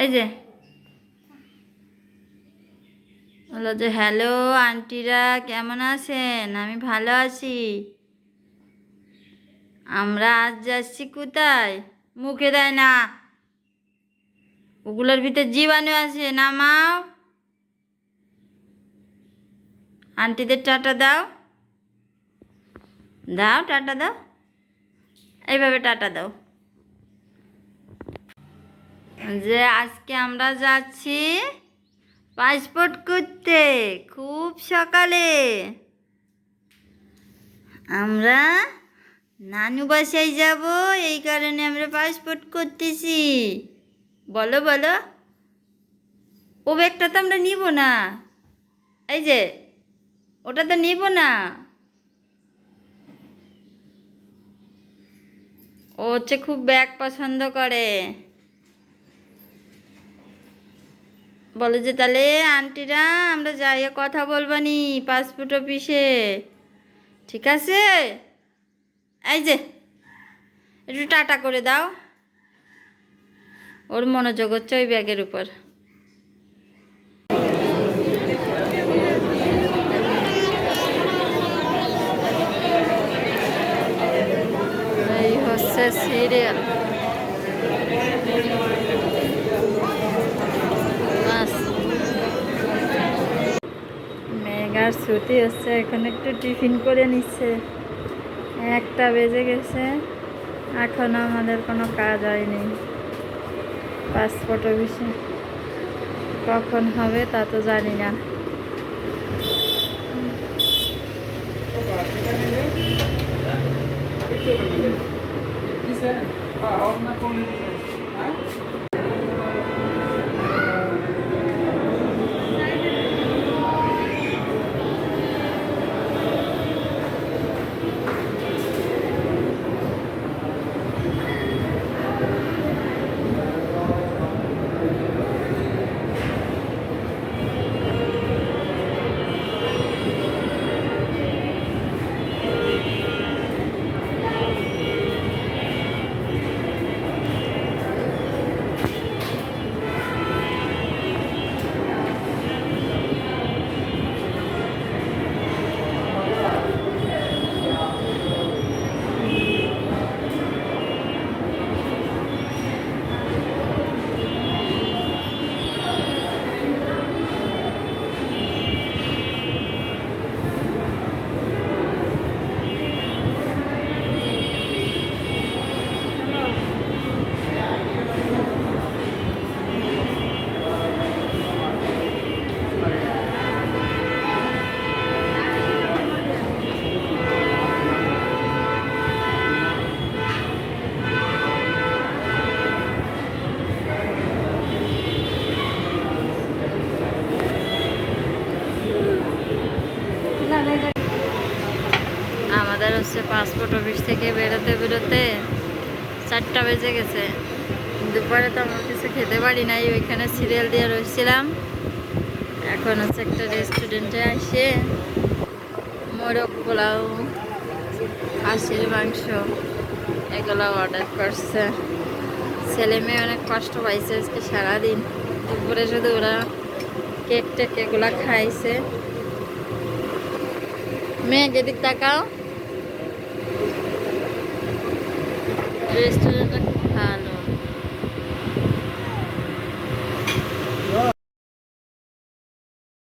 এই যে বলো যে হ্যালো আন্টিরা, কেমন আছেন? আমি ভালো আছি। আমরা আজ যাচ্ছি কোথায়? মুখে দেয় না, ওগুলোর ভিতর জীবাণু আছে, নামাও। আন্টিদের টাটা দাও, দাও টাটা দাও, এইভাবে টাটা দাও। যে আজকে আমরা যাচ্ছি পাসপোর্ট করতে, খুব সকালে। আমরা নানু বাসায় যাব, এই কারণে আমরা পাসপোর্ট করতেছি। বলো বলো। ও ব্যাগটা তো আমরা নিব না, এই যে ওটা তো নিব না। ও হচ্ছে খুব ব্যাগ পছন্দ করে। বলো যে তাহলে আন্টিরা আমরা যাইয়ে কথা বলবানি পাসপোর্ট অফিসে, ঠিক আছে? এই যে একটু টাটা করে দাও। ওর মনোযোগ হচ্ছে ওই ব্যাগের উপর। এই হচ্ছে সিরিয়াল। মেঘার ছুটি হচ্ছে, এখন একটু টিফিন করে নিচ্ছে। 1টা বেজে গেছে, এখনো আমাদের কোনো কাজ হয়নি পাসপোর্ট অফিসে। কখন হবে তা তো জানি না। আমাদের হচ্ছে পাসপোর্ট অফিস থেকে বেরোতে বেরোতে 4টা বেজে গেছে। দুপুরে তো আমরা কিছু খেতে পারি নাই, ওইখানে সিরিয়াল দিয়ে রয়েছিলাম। এখন হচ্ছে একটা রেস্টুরেন্টে আসে মোরগ পোলাও, খাসির মাংস এগুলো অর্ডার করছে। ছেলে মেয়ে অনেক কষ্ট পাইছে আজকে সারাদিন। দুপুরে শুধু ওরা কেক টেক এগুলা খাইছে। মেয়ে যেদিক তাকাও, রেস্টুরেন্টটা